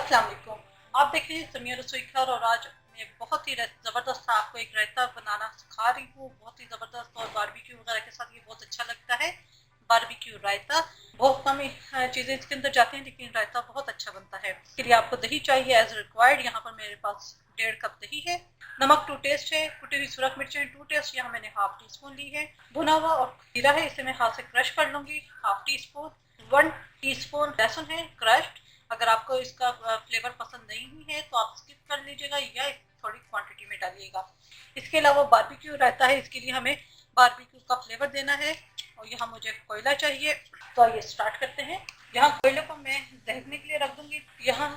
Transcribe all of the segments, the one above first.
अस्सलाम वालेकुम। आप देख रहे हैं समिया रसोई घर और आज मैं बहुत ही ज़बरदस्त आपको एक रायता बनाना सिखा रही हूँ। बहुत ही ज़बरदस्त और बारबेक्यू वगैरह के साथ ये बहुत अच्छा लगता है। बारबेक्यू रायता बहुत कम चीज़ें इसके अंदर जाती हैं लेकिन रायता बहुत अच्छा बनता है। इसके लिए आपको दही चाहिए एज रिक्वायर्ड। यहाँ पर मेरे पास 1.5 कप दही है। नमक टू टेस्ट है। कुटी हुई सुरख मिर्चें टू टेस्ट, यहाँ मैंने हाफ टी स्पून ली है। भुना हुआ और जीरा है, इसे मैं हाथ से क्रश कर लूंगी हाफ टी स्पून। 1 टीस्पून लहसुन है क्रश्ड। अगर आपको इसका फ्लेवर पसंद नहीं है तो आप स्किप कर लीजिएगा या थोड़ी क्वांटिटी में डालिएगा। इसके अलावा बारबेक्यू रहता है, इसके लिए हमें बारबेक्यू का फ्लेवर देना है और यहाँ मुझे कोयला चाहिए। तो आइए स्टार्ट करते हैं। यहाँ कोयले को मैं दहकने के लिए रख दूंगी। यहाँ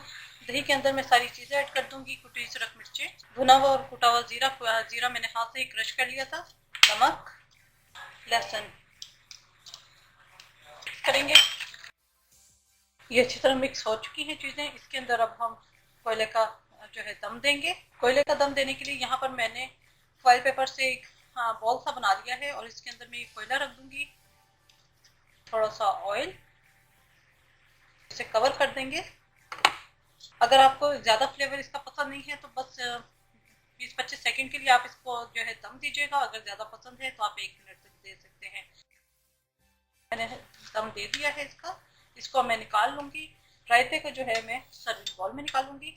दही के अंदर मैं सारी चीजें ऐड कर दूंगी। कुटी हुई सुरख मिर्चें, भुना हुआ और कुटा हुआ जीरा मैंने हाथ से ही क्रश कर लिया था, नमक, लहसुन करेंगे। ये अच्छी तरह मिक्स हो चुकी हैं चीज़ें। इसके अंदर अब हम कोयले का जो है दम देंगे। कोयले का दम देने के लिए यहाँ पर मैंने फॉइल पेपर से एक बॉल सा बना लिया है और इसके अंदर मैं ये कोयला रख दूंगी। थोड़ा सा ऑयल, इसे कवर कर देंगे। अगर आपको ज़्यादा फ्लेवर इसका पसंद नहीं है तो बस 20-25 सेकेंड के लिए आप इसको जो है दम दीजिएगा। अगर ज़्यादा पसंद है तो आप 1 मिनट तक दे सकते हैं। मैंने दम दे दिया है इसका। इसको मैं निकाल लूंगी। रायते को जो है मैं सर्विंग बॉल में निकाल लूंगी।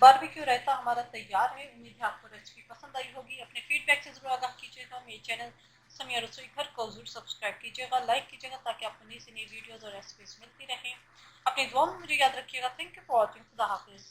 बारबेक्यू रायता हमारा तैयार है। उम्मीद है आपको रेसिपी पसंद आई होगी। अपने फीडबैक से जरूर आगाह कीजिएगा। मेरे चैनल समिया रसोई घर को जरूर सब्सक्राइब कीजिएगा, लाइक कीजिएगा ताकि आपको नई से नई वीडियोस और रेसिपीज मिलती रहें। अपनी दुआ में मुझे याद रखिएगा। Thank you for watching. खुदा हाफिज।